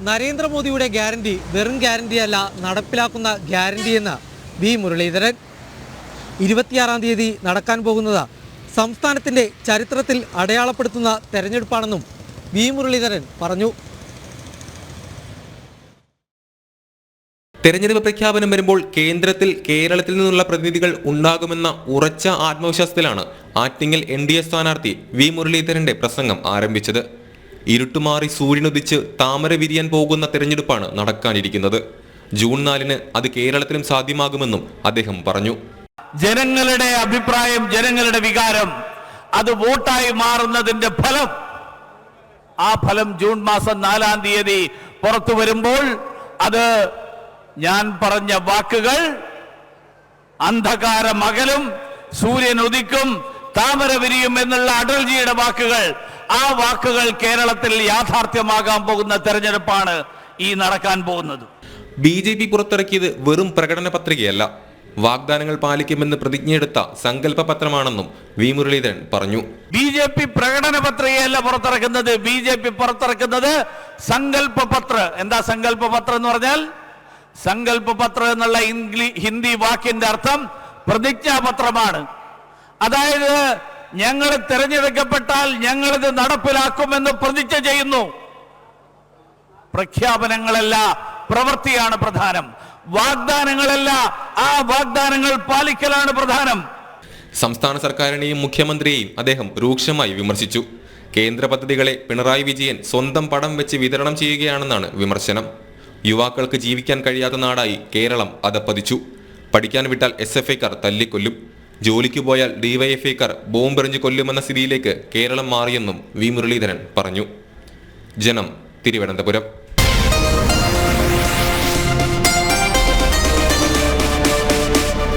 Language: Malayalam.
നരേന്ദ്രമോദിയുടെ ഗ്യാരണ്ടി വെറും ഗ്യാരണ്ടിയല്ല, നടപ്പിലാക്കുന്ന ഗ്യാരണ്ടിയെന്ന് വി മുരളീധരൻ. 26-ാം തീയതി നടക്കാൻ പോകുന്നത് സംസ്ഥാനത്തിൻ്റെ ചരിത്രത്തിൽ അടയാളപ്പെടുത്തുന്ന തെരഞ്ഞെടുപ്പാണെന്നും വി മുരളീധരൻ പറഞ്ഞു. തെരഞ്ഞെടുപ്പ് പ്രഖ്യാപനം വരുമ്പോൾ കേരളത്തിൽ നിന്നുള്ള പ്രതിനിധികൾ ഉണ്ടാകുമെന്ന ഉറച്ച ആത്മവിശ്വാസത്തിലാണ് ആറ്റിങ്ങൽ NDA സ്ഥാനാർത്ഥി വി മുരളീധരന്റെ പ്രസംഗം ആരംഭിച്ചത്. ഇരുട്ടുമാറി സൂര്യനുദിച്ച് താമര വിരിയാൻ പോകുന്ന തെരഞ്ഞെടുപ്പാണ് നടക്കാനിരിക്കുന്നത്. ജൂൺ 4-ന് അത് കേരളത്തിലും സാധ്യമാകുമെന്നും അദ്ദേഹം പറഞ്ഞു. ജനങ്ങളുടെ അഭിപ്രായം, ജനങ്ങളുടെ വികാരം, അത് വോട്ടായി മാറുന്നതിന്റെ ഫലം, ആ ഫലം ജൂൺ മാസം 4-ാം തീയതി പുറത്തു വരുമ്പോൾ അത് ഞാൻ പറഞ്ഞ വാക്കുകൾ അന്ധകാരം അകലും, സൂര്യൻ ഉദിക്കും, താമര വിരിയും എന്നുള്ള അടൽജിയുടെ വാക്കുകൾ, ആ വാക്കുകൾ കേരളത്തിൽ യാഥാർത്ഥ്യമാകാൻ പോകുന്ന തെരഞ്ഞെടുപ്പാണ് ഈ നടക്കാൻ പോകുന്നത്. BJP പുറത്തിറക്കിയത് വെറും പ്രകടന പത്രികയല്ല, വാഗ്ദാനങ്ങൾ പാലിക്കുമെന്ന് പ്രതിജ്ഞയെടുത്ത സങ്കല്പ പത്രമാണെന്നും വി മുരളീധരൻ പറഞ്ഞു. BJP പ്രകടന പത്രികയല്ല പുറത്തിറക്കുന്നത്, BJP പുറത്തിറക്കുന്നത് സങ്കല്പ പത്ര. എന്താ സങ്കല്പ പത്രം എന്ന് പറഞ്ഞാൽ? സങ്കല്പ പത്രം എന്നുള്ള ഹിന്ദി വാക്കിന്റെ അർത്ഥം പ്രതിജ്ഞാപത്രമാണ്. അതായത് ഞങ്ങൾ തിരഞ്ഞെടുക്കപ്പെട്ടാൽ ഞങ്ങളിത് നടപ്പിലാക്കുമെന്ന് പ്രതിജ്ഞ ചെയ്യുന്നു. പ്രഖ്യാപനങ്ങളല്ല, പ്രവൃത്തിയാണ് പ്രധാനം. വാഗ്ദാനങ്ങളല്ല, ആ വാഗ്ദാനങ്ങൾ പാലിക്കലാണ് പ്രധാനം. സംസ്ഥാന സർക്കാരിനെയും മുഖ്യമന്ത്രിയെയും അദ്ദേഹം രൂക്ഷമായി വിമർശിച്ചു. കേന്ദ്ര പദ്ധതികളെ പിണറായി വിജയൻ സ്വന്തം പടം വെച്ച് വിതരണം ചെയ്യുകയാണെന്നാണ് വിമർശനം. യുവാക്കൾക്ക് ജീവിക്കാൻ കഴിയാത്ത നാടായി കേരളം അധപ്പതിച്ചു. പഠിക്കാൻ വിട്ടാൽ SFIക്കാർ തല്ലിക്കൊല്ലും, ജോലിക്ക് പോയാൽ DYFIക്കാർ ബോംബെറിഞ്ഞ് കൊല്ലുമെന്ന സ്ഥിതിയിലേക്ക് കേരളം മാറിയെന്നും വി മുരളീധരൻ പറഞ്ഞു. ജനം, തിരുവനന്തപുരം.